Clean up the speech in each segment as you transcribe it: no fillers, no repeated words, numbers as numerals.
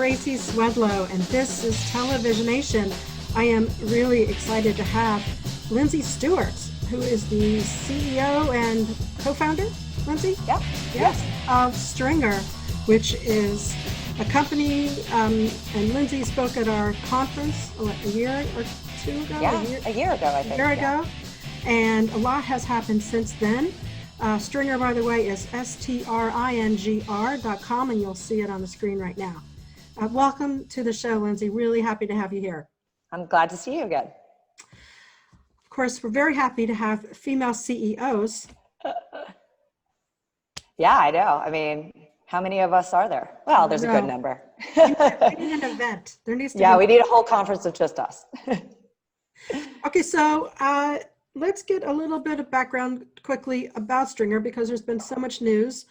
Tracy Swedlow, and this is Televisionation. I am really excited to have Lindsay Stewart, who is the CEO and co-founder, Lindsay? Yeah. Yes, of Stringr, which is a company, and Lindsay spoke at our conference a year or two ago? Yeah, a year ago, I think. A year ago, and a lot has happened since then. Stringr, by the way, is stringr.com, and you'll see it on the screen right now. Welcome to the show, Lindsay. Really happy to have you here. I'm glad to see you again. Of course, we're very happy to have female CEOs. Yeah, I know. I mean, how many of us are there? Well, there's a good number. We need an event. There needs to Yeah, be. we need a whole conference of just us. Okay, so let's get a little bit of background quickly about Stringr, because there's been so much news.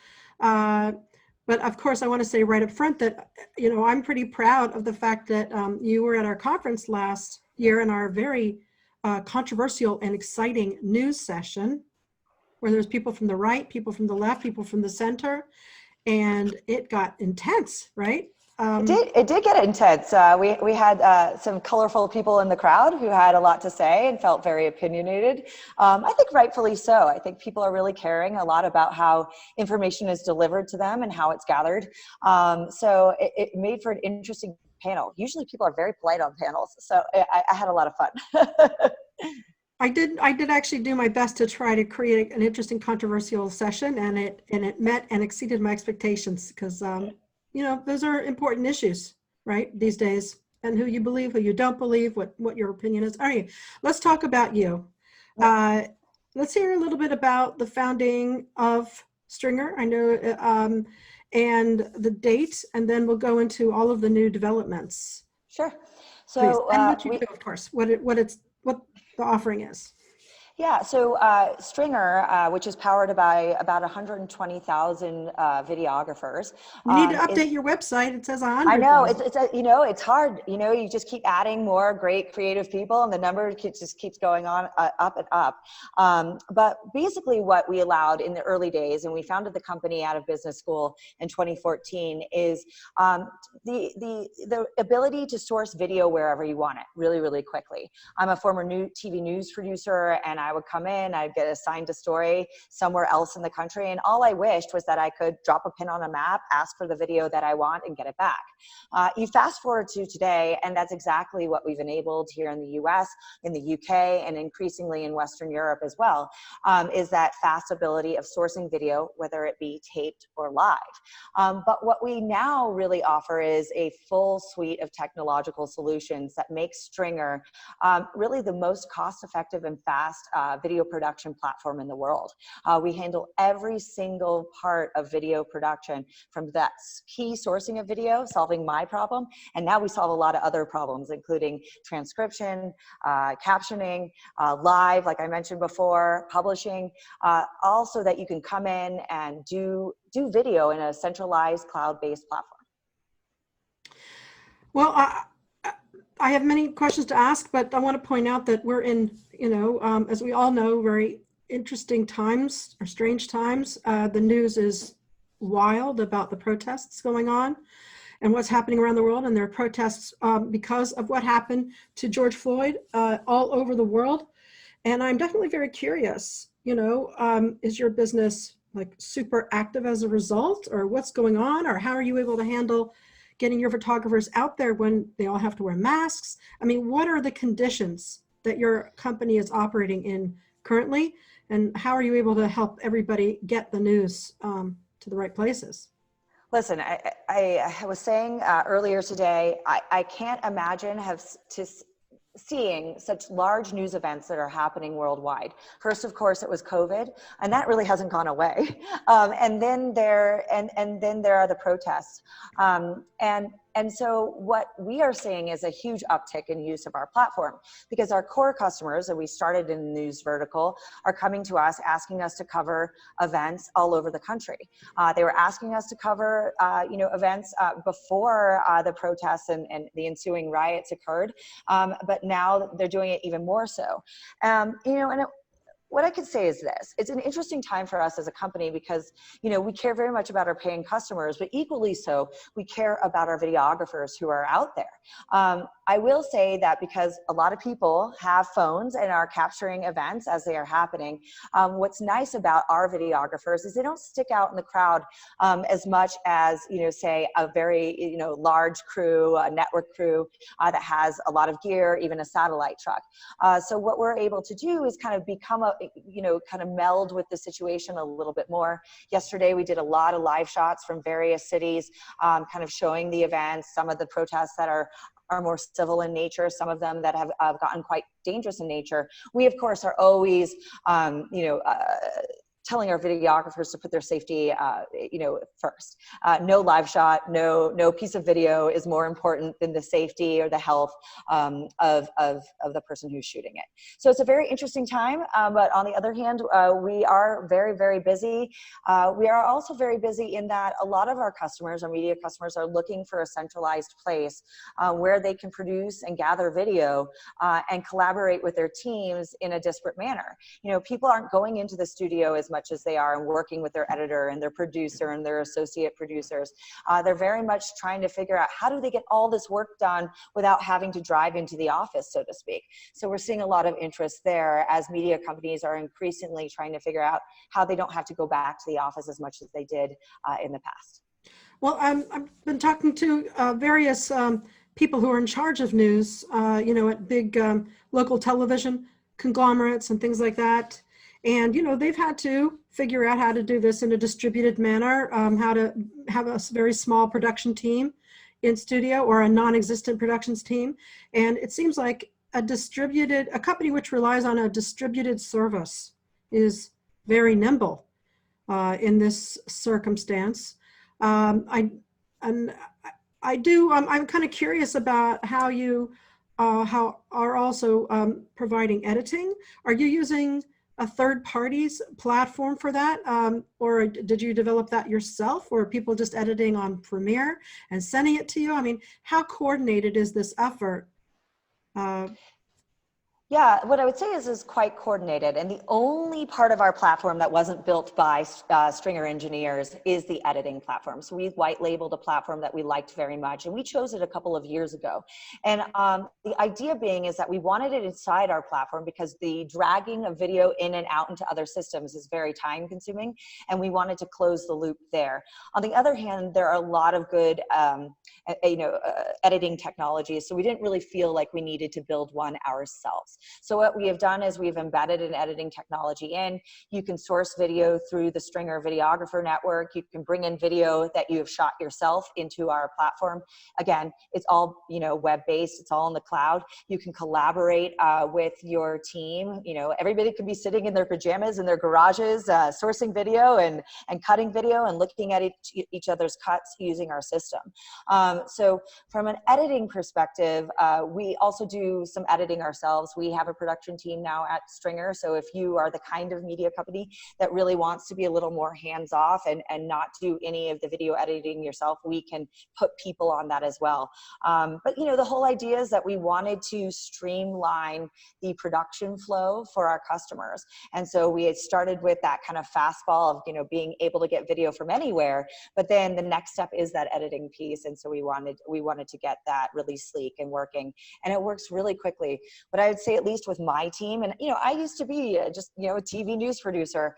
But of course, I want to say right up front that, you know, I'm pretty proud of the fact that you were at our conference last year in our very controversial and exciting news session, where there's people from the right, people from the left, people from the center, and it got intense, right? It did get intense. We had some colorful people in the crowd who had a lot to say and felt very opinionated. I think rightfully so. I think people are really caring a lot about how information is delivered to them and how it's gathered. So it made for an interesting panel. Usually people are very polite on panels, so I had a lot of fun. I did actually do my best to try to create an interesting controversial session, and it met and exceeded my expectations, because you know, those are important issues, right, these days, and who you believe, who you don't believe, what your opinion is. All right, let's talk about you. Let's hear a little bit about the founding of Stringr. I know, and the date, and then we'll go into all of the new developments. Sure. So, please. And what you do, of course, what the offering is. Yeah, so Stringr, which is powered by about 120,000 videographers. You need to update your website. It says 100,000. I know, it's hard. You know, you just keep adding more great creative people, and the number just keeps going on up and up. But basically, what we allowed in the early days, and we founded the company out of business school in 2014, is the ability to source video wherever you want it, really, really quickly. I'm a former TV news producer, and I would come in, I'd get assigned a story somewhere else in the country, and all I wished was that I could drop a pin on a map, ask for the video that I want, and get it back. You fast forward to today, and that's exactly what we've enabled here in the US, in the UK, and increasingly in Western Europe as well, is that fast ability of sourcing video, whether it be taped or live. But what we now really offer is a full suite of technological solutions that make Stringr really the most cost-effective and fast video production platform in the world. We handle every single part of video production, from that key sourcing of video, solving my problem, and now we solve a lot of other problems, including transcription, captioning, live, like I mentioned before, publishing, also that you can come in and do video in a centralized cloud-based platform. Well, I have many questions to ask, but I want to point out that we're in, you know, as we all know, very interesting times, or strange times. The news is wild about the protests going on and what's happening around the world. And there are protests because of what happened to George Floyd all over the world. And I'm definitely very curious, you know, is your business like super active as a result, or what's going on, or how are you able to handle getting your photographers out there when they all have to wear masks? I mean, what are the conditions that your company is operating in currently, and how are you able to help everybody get the news to the right places? Listen, I was saying earlier today, I can't imagine seeing such large news events that are happening worldwide. First, of course, it was COVID, and that really hasn't gone away. And then there are the protests. And so what we are seeing is a huge uptick in use of our platform, because our core customers, and we started in the news vertical, are coming to us asking us to cover events all over the country. They were asking us to cover events before the protests and the ensuing riots occurred, but now they're doing it even more so. what I could say is this: it's an interesting time for us as a company because, you know, we care very much about our paying customers, but equally so, we care about our videographers who are out there. I will say that because a lot of people have phones and are capturing events as they are happening, what's nice about our videographers is they don't stick out in the crowd as much as, you know, say a very, you know, large crew, a network crew that has a lot of gear, even a satellite truck. So what we're able to do is kind of become a, you know, kind of meld with the situation a little bit more. Yesterday, we did a lot of live shots from various cities, kind of showing the events, some of the protests that are more civil in nature, some of them that have gotten quite dangerous in nature. We, of course, are always, telling our videographers to put their safety, you know, first. No live shot, no piece of video is more important than the safety or the health of the person who's shooting it. So it's a very interesting time, but on the other hand, we are very, very busy. We are also very busy in that a lot of our customers, our media customers, are looking for a centralized place where they can produce and gather video and collaborate with their teams in a disparate manner. You know, people aren't going into the studio as much as they are and working with their editor and their producer and their associate producers. They're very much trying to figure out how do they get all this work done without having to drive into the office, so to speak. So we're seeing a lot of interest there as media companies are increasingly trying to figure out how they don't have to go back to the office as much as they did in the past. Well, I've been talking to various people who are in charge of news, you know, at big local television conglomerates and things like that. And, you know, they've had to figure out how to do this in a distributed manner, how to have a very small production team in studio or a non-existent productions team. And it seems like a company which relies on a distributed service is very nimble in this circumstance. I'm kind of curious about how you how are also providing editing. Are you using a third party's platform for that? Or did you develop that yourself, or are people just editing on Premiere and sending it to you? I mean, how coordinated is this effort? Yeah, what I would say is quite coordinated. And the only part of our platform that wasn't built by Stringr engineers is the editing platform. So we white labeled a platform that we liked very much, and we chose it a couple of years ago. And the idea being is that we wanted it inside our platform because the dragging of video in and out into other systems is very time consuming, and we wanted to close the loop there. On the other hand, there are a lot of good editing technologies, so we didn't really feel like we needed to build one ourselves. So what we have done is we've embedded an editing technology in. You can source video through the Stringr videographer network. You can bring in video that you have shot yourself into our platform. Again, it's all, you know, web-based. It's all in the cloud. You can collaborate with your team. You know, everybody could be sitting in their pajamas in their garages, sourcing video and cutting video and looking at each other's cuts using our system. So from an editing perspective, we also do some editing ourselves. We have a production team now at Stringr. So if you are the kind of media company that really wants to be a little more hands-off and not do any of the video editing yourself, we can put people on that as well. But, you know, the whole idea is that we wanted to streamline the production flow for our customers. And so we had started with that kind of fastball of, you know, being able to get video from anywhere. But then the next step is that editing piece. And so we wanted to get that really sleek and working. And it works really quickly. But I would say, at least with my team, and, you know, I used to be just, you know, a TV news producer,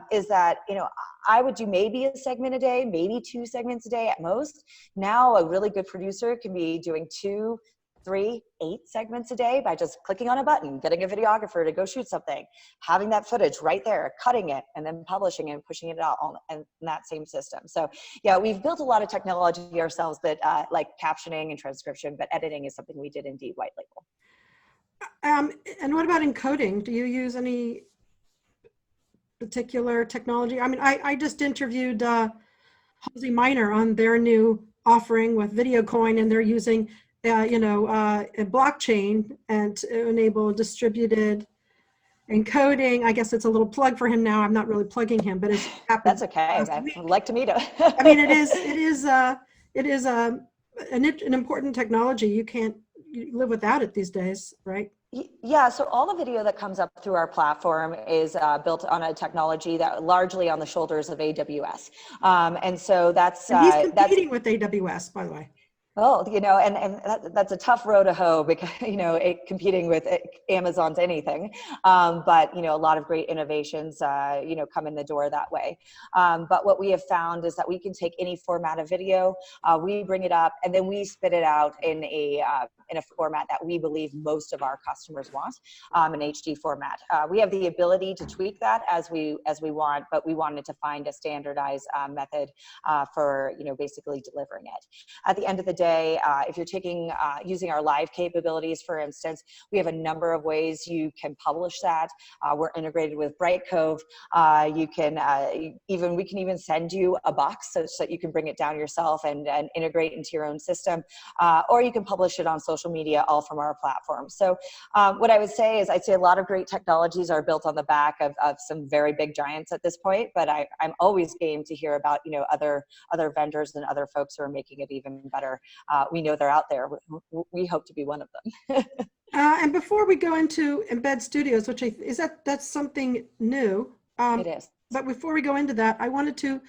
is that, you know, I would do maybe a segment a day, maybe 2 segments a day at most. Now a really good producer can be doing 2, 3, 8 segments a day by just clicking on a button, getting a videographer to go shoot something, having that footage right there, cutting it, and then publishing it and pushing it out in that same system. So yeah, we've built a lot of technology ourselves that like captioning and transcription, but editing is something we did indeed white label. And what about encoding? Do you use any particular technology? I mean, I just interviewed Halsey Minor on their new offering with VideoCoin, and they're using, a blockchain and to enable distributed encoding. I guess it's a little plug for him now. I'm not really plugging him, but it's happened. That's okay. I'd like to meet him. I mean, it is an important technology. You can't you live without it these days, right? Yeah, so all the video that comes up through our platform is built on a technology that largely on the shoulders of AWS. And so And he's competing with AWS, by the way. well, and that's a tough row to hoe because, competing with Amazon's anything. But, a lot of great innovations, come in the door that way. But what we have found is that we can take any format of video, we bring it up, and then we spit it out in a format that we believe most of our customers want, an HD format. We have the ability to tweak that as we want, but we wanted to find a standardized method for, basically delivering it. At the end of the day, if you're using our live capabilities, for instance, we have a number of ways you can publish that. We're integrated with Brightcove. We can even send you a box so that you can bring it down yourself and integrate into your own system, or you can publish it on social media, all from our platform. So what I would say is I'd say a lot of great technologies are built on the back of some very big giants at this point, but I'm always game to hear about other vendors and other folks who are making it even better. We know they're out there. We hope to be one of them. And before we go into Embed Studios, which that's something new. It is. But before we go into that, I wanted to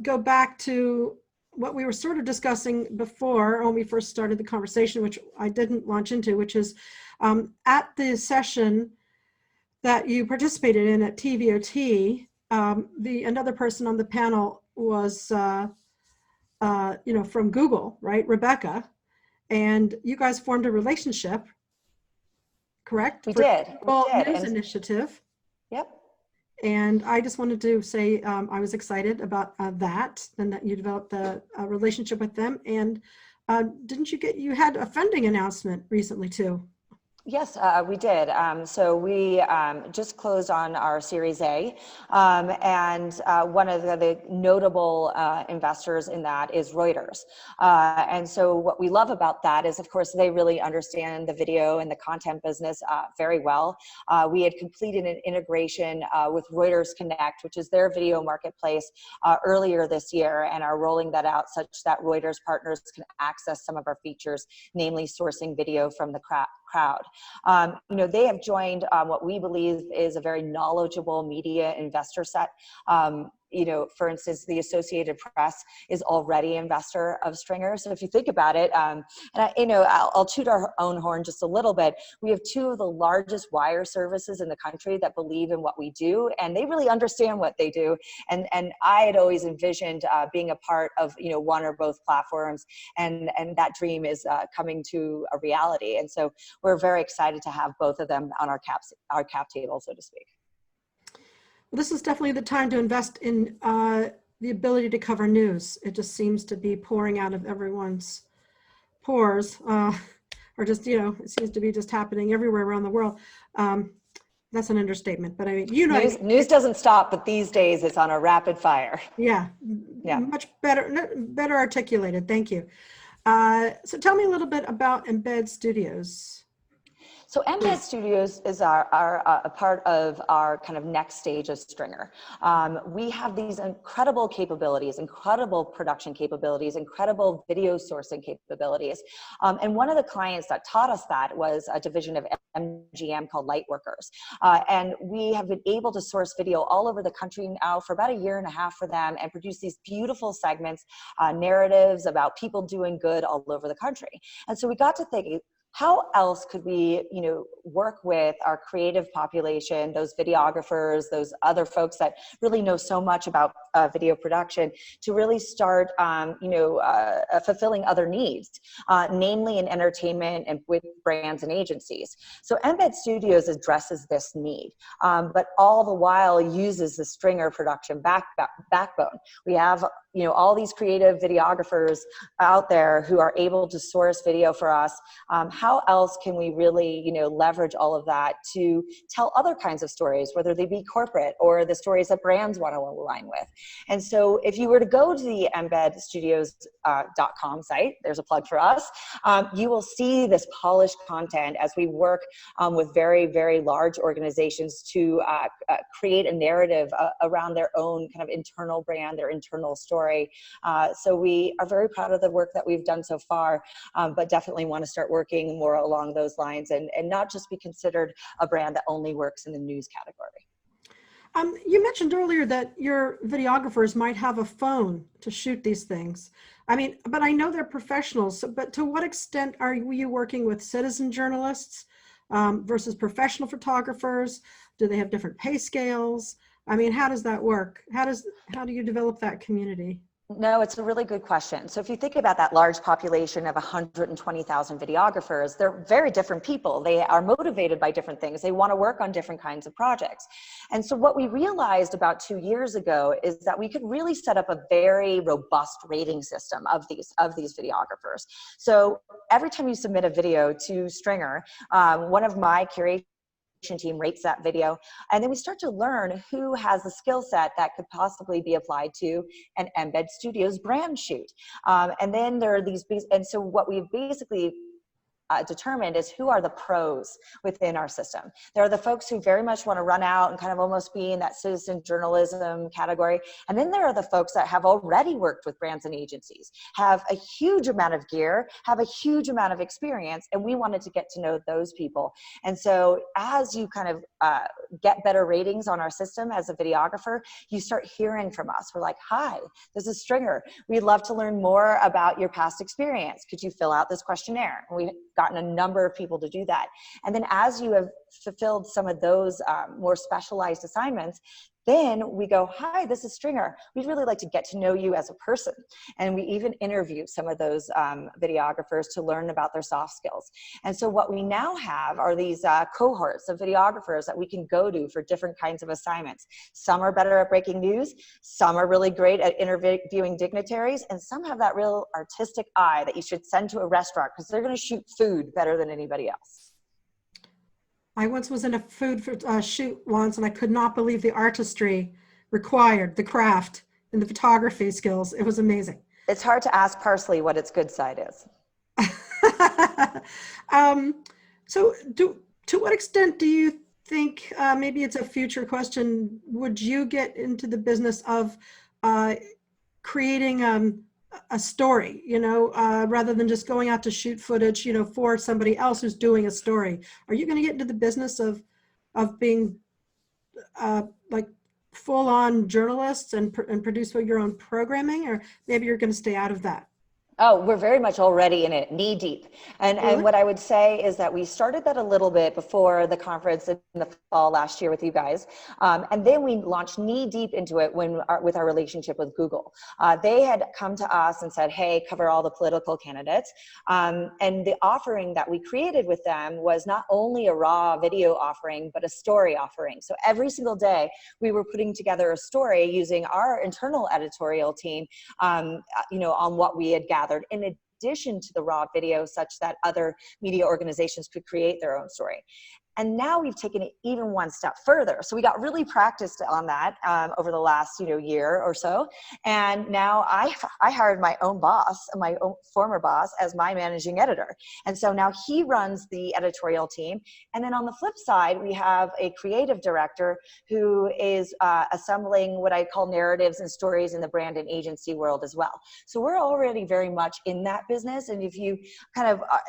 go back to what we were sort of discussing before when we first started the conversation, which I didn't launch into, which is at the session that you participated in at TVOT, another person on the panel was from Google, right? Rebecca, and you guys formed a relationship, correct? We did. Google News Initiative. Yep. And I just wanted to say I was excited about that, and that you developed a relationship with them. And you had a funding announcement recently too? Yes, we did. So we just closed on our Series A, and one of the notable investors in that is Reuters. And so what we love about that is, of course, they really understand the video and the content business very well. We had completed an integration with Reuters Connect, which is their video marketplace, earlier this year, and are rolling that out such that Reuters partners can access some of our features, namely sourcing video from the crowd. They have joined what we believe is a very knowledgeable media investor set. For instance, the Associated Press is already an investor of Stringr. So if you think about it, I'll toot our own horn just a little bit. We have two of the largest wire services in the country that believe in what we do, and they really understand what they do. And I had always envisioned being a part of one or both platforms, and that dream is coming to a reality. And so we're very excited to have both of them on our cap table, so to speak. Well, this is definitely the time to invest in the ability to cover news. It just seems to be pouring out of everyone's pores, or just, it seems to be just happening everywhere around the world. That's an understatement, but I mean, news doesn't stop, but these days it's on a rapid fire. Yeah. Much better articulated. Thank you. So tell me a little bit about Embed Studios. So Embed Studios is a part of our kind of next stage of Stringr. We have these incredible capabilities, incredible production capabilities, incredible video sourcing capabilities. And one of the clients that taught us that was a division of MGM called Lightworkers. And we have been able to source video all over the country now for about a year and a half for them, and produce these beautiful segments, narratives about people doing good all over the country. And so we got to thinking, how else could we, work with our creative population, those videographers, those other folks that really know so much about video production, to really start, fulfilling other needs, namely in entertainment and with brands and agencies. So Embed Studios addresses this need, but all the while uses the Stringr production backbone. We have, all these creative videographers out there who are able to source video for us. How else can we really, leverage all of that to tell other kinds of stories, whether they be corporate or the stories that brands want to align with? And so if you were to go to the embedstudios.com site, there's a plug for us, you will see this polished content as we work with very, very large organizations to create a narrative around their own kind of internal brand, their internal story. So we are very proud of the work that we've done so far, but definitely want to start working thinking more along those lines, and not just be considered a brand that only works in the news category. You mentioned earlier that your videographers might have a phone to shoot these things. I mean, but I know they're professionals, but to what extent are you working with citizen journalists versus professional photographers? Do they have different pay scales? I mean, how does that work? How do you develop that community? No, it's a really good question. So if you think about that large population of 120,000 videographers, they're very different people. They are motivated by different things. They want to work on different kinds of projects. And so what we realized about 2 years ago is that we could really set up a very robust rating system of these videographers. So every time you submit a video to Stringr, one of my curation team rates that video, and then we start to learn who has the skill set that could possibly be applied to an Embed Studios brand shoot. And then there are these, and so what we've basically determined is who are the pros within our system. There are the folks who very much want to run out and kind of almost be in that citizen journalism category. And then there are the folks that have already worked with brands and agencies, have a huge amount of gear, have a huge amount of experience, and we wanted to get to know those people. And so as you kind of get better ratings on our system as a videographer, you start hearing from us. We're like, hi, this is Stringr. We'd love to learn more about your past experience. Could you fill out this questionnaire? And we gotten a number of people to do that. And then as you have fulfilled some of those more specialized assignments, then we go, hi, this is Stringr. We'd really like to get to know you as a person. And we even interview some of those videographers to learn about their soft skills. And so what we now have are these cohorts of videographers that we can go to for different kinds of assignments. Some are better at breaking news. Some are really great at interviewing dignitaries. And some have that real artistic eye that you should send to a restaurant because they're going to shoot food better than anybody else. I once was in a food shoot once, and I could not believe the artistry required, the craft and the photography skills. It was amazing. It's hard to ask parsley what its good side is. So to what extent do you think, maybe it's a future question, would you get into the business of creating a story, rather than just going out to shoot footage, for somebody else who's doing a story? Are you going to get into the business of being like full-on journalists and produce your own programming, or maybe you're going to stay out of that? Oh, we're very much already in it, knee deep. And what I would say is that we started that a little bit before the conference in the fall last year with you guys. And then we launched knee deep into it with our relationship with Google. They had come to us and said, hey, cover all the political candidates. And the offering that we created with them was not only a raw video offering, but a story offering. So every single day we were putting together a story using our internal editorial team, on what we had gathered, in addition to the raw video, such that other media organizations could create their own story. And now we've taken it even one step further. So we got really practiced on that over the last year or so. And now I hired my own boss, my own former boss, as my managing editor. And so now he runs the editorial team. And then on the flip side, we have a creative director who is assembling what I call narratives and stories in the brand and agency world as well. So we're already very much in that business. And if you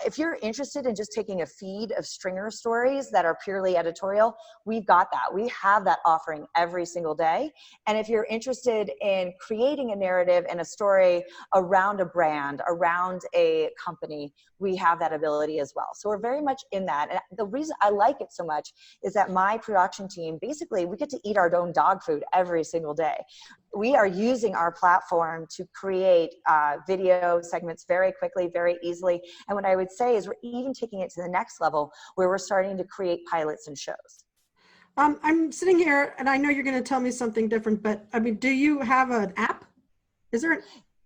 if you're interested in just taking a feed of Stringr stories that are purely editorial, we've got that. We have that offering every single day. And if you're interested in creating a narrative and a story around a brand, around a company, we have that ability as well. So we're very much in that. And the reason I like it so much is that my production team, basically, we get to eat our own dog food every single day. We are using our platform to create video segments very quickly, very easily. And what I would say is we're even taking it to the next level where we're starting to create pilots and shows. I'm sitting here and I know you're going to tell me something different, but I mean, do you have an app? Is there an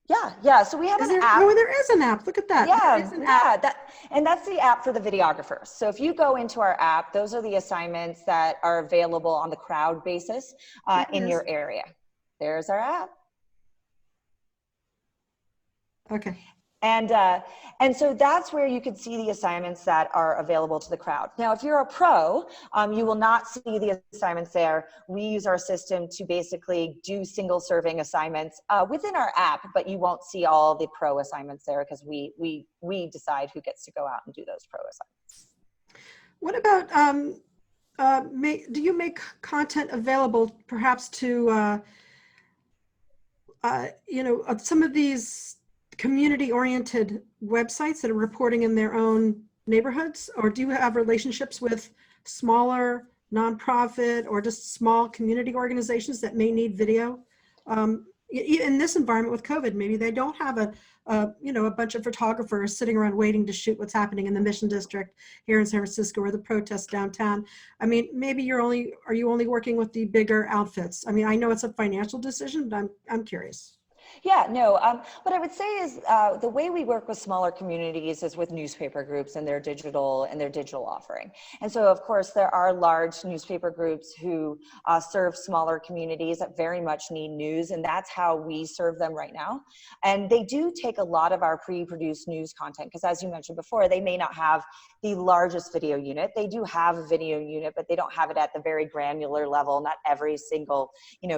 Yeah. So we have an app. No, there is an app. Look at that. And that's the app for the videographers. So if you go into our app, those are the assignments that are available on the crowd basis in your area. There's our app. Okay. And so that's where you can see the assignments that are available to the crowd. Now, if you're a pro, you will not see the assignments there. We use our system to basically do single serving assignments within our app, but you won't see all the pro assignments there because we decide who gets to go out and do those pro assignments. What about, do you make content available perhaps to, some of these community-oriented websites that are reporting in their own neighborhoods? Or do you have relationships with smaller nonprofit or just small community organizations that may need video? In this environment with COVID, maybe they don't have a bunch of photographers sitting around waiting to shoot what's happening in the Mission District here in San Francisco or the protests downtown. I mean, maybe are you only working with the bigger outfits? I mean, I know it's a financial decision, but I'm curious. Yeah, no, what I would say is the way we work with smaller communities is with newspaper groups and their digital offering. And so, of course, there are large newspaper groups who serve smaller communities that very much need news, and that's how we serve them right now. And they do take a lot of our pre-produced news content, because as you mentioned before, they may not have the largest video unit. They do have a video unit, but they don't have it at the very granular level. Not every single,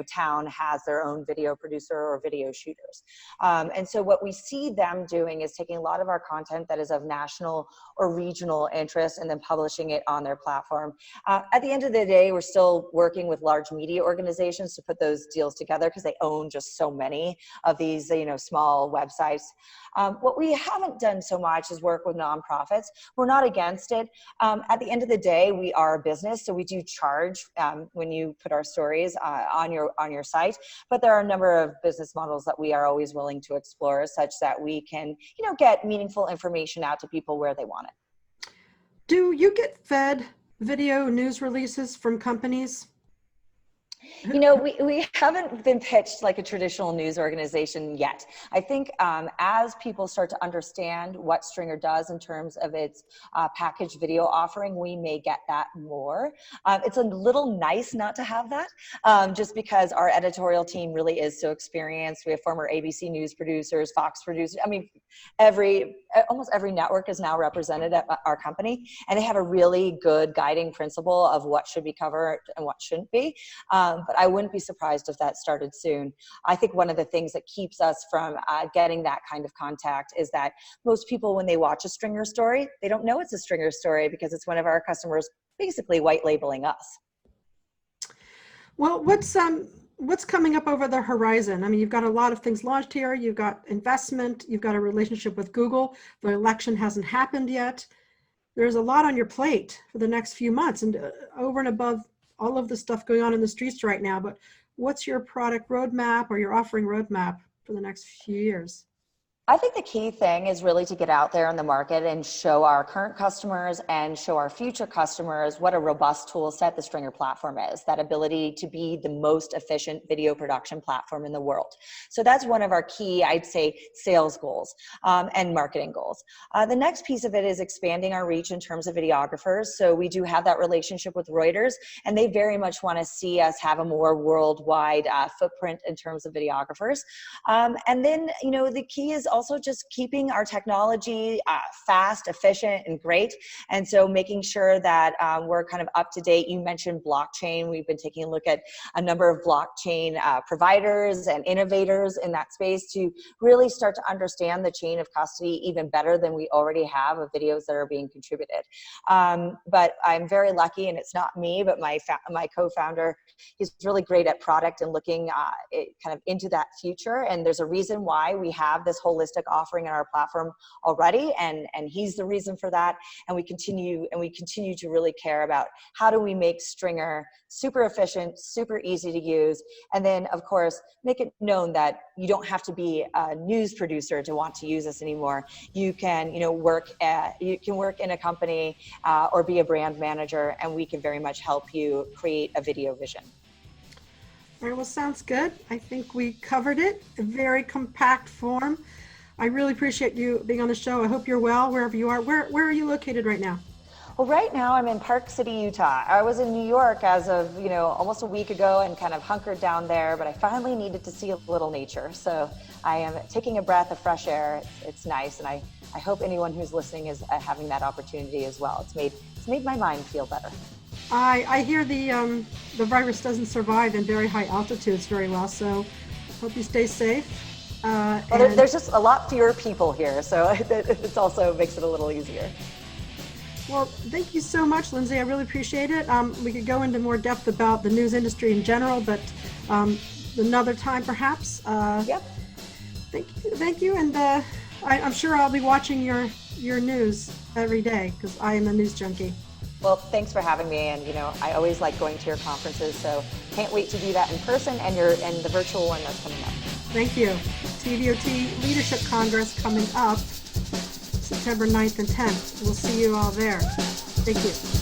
town has their own video producer or video shooters. And so what we see them doing is taking a lot of our content that is of national or regional interest and then publishing it on their platform. At the end of the day, we're still working with large media organizations to put those deals together because they own just so many of these, small websites. What we haven't done so much is work with nonprofits. We're not against it. At the end of the day, we are a business, so we do charge when you put our stories on your site. But there are a number of business models that we are always willing to explore, such that we can, get meaningful information out to people where they want it. Do you get fed video news releases from companies? We haven't been pitched like a traditional news organization yet. I think as people start to understand what Stringr does in terms of its packaged video offering, we may get that more. It's a little nice not to have that, just because our editorial team really is so experienced. We have former ABC News producers, Fox producers. I mean, almost every network is now represented at our company, and they have a really good guiding principle of what should be covered and what shouldn't be. But I wouldn't be surprised if that started soon. I think one of the things that keeps us from getting that kind of contact is that most people, when they watch a Stringr story, they don't know it's a Stringr story because it's one of our customers basically white labeling us. Well, what's coming up over the horizon? I mean, you've got a lot of things launched here. You've got investment. You've got a relationship with Google. The election hasn't happened yet. There's a lot on your plate for the next few months, and over and above all of the stuff going on in the streets right now. But what's your product roadmap or your offering roadmap for the next few years? I think the key thing is really to get out there in the market and show our current customers and show our future customers what a robust tool set the Stringr platform is, that ability to be the most efficient video production platform in the world. So that's one of our key, I'd say, sales goals and marketing goals. The next piece of it is expanding our reach in terms of videographers. So we do have that relationship with Reuters, and they very much want to see us have a more worldwide footprint in terms of videographers. And then, the key is also just keeping our technology fast, efficient, and great. And so making sure that we're kind of up to date. You mentioned blockchain. We've been taking a look at a number of blockchain providers and innovators in that space to really start to understand the chain of custody even better than we already have of videos that are being contributed. But I'm very lucky, and it's not me, but my co-founder, he's really great at product and looking kind of into that future. And there's a reason why we have this holistic offering in our platform already, and he's the reason for that. And we continue to really care about how do we make Stringr super efficient, super easy to use, and then of course make it known that you don't have to be a news producer to want to use us anymore. You can work in a company or be a brand manager, and we can very much help you create a video vision. All right, well, sounds good. I think we covered it in very compact form. I really appreciate you being on the show. I hope you're well wherever you are. Where are you located right now? Well, right now I'm in Park City, Utah. I was in New York as of, almost a week ago and kind of hunkered down there, but I finally needed to see a little nature. So I am taking a breath of fresh air. It's nice. And I hope anyone who's listening is having that opportunity as well. It's made my mind feel better. I hear the virus doesn't survive in very high altitudes very well, so hope you stay safe. Well, there's just a lot fewer people here, so it also makes it a little easier. Well, thank you so much, Lindsay. I really appreciate it. We could go into more depth about the news industry in general, but another time perhaps. Yep. Thank you, and I'm sure I'll be watching your news every day because I am a news junkie. Well, thanks for having me, and I always like going to your conferences, so can't wait to do that in person and the virtual one that's coming up. Thank you. TVOT Leadership Congress coming up September 9th and 10th. We'll see you all there. Thank you.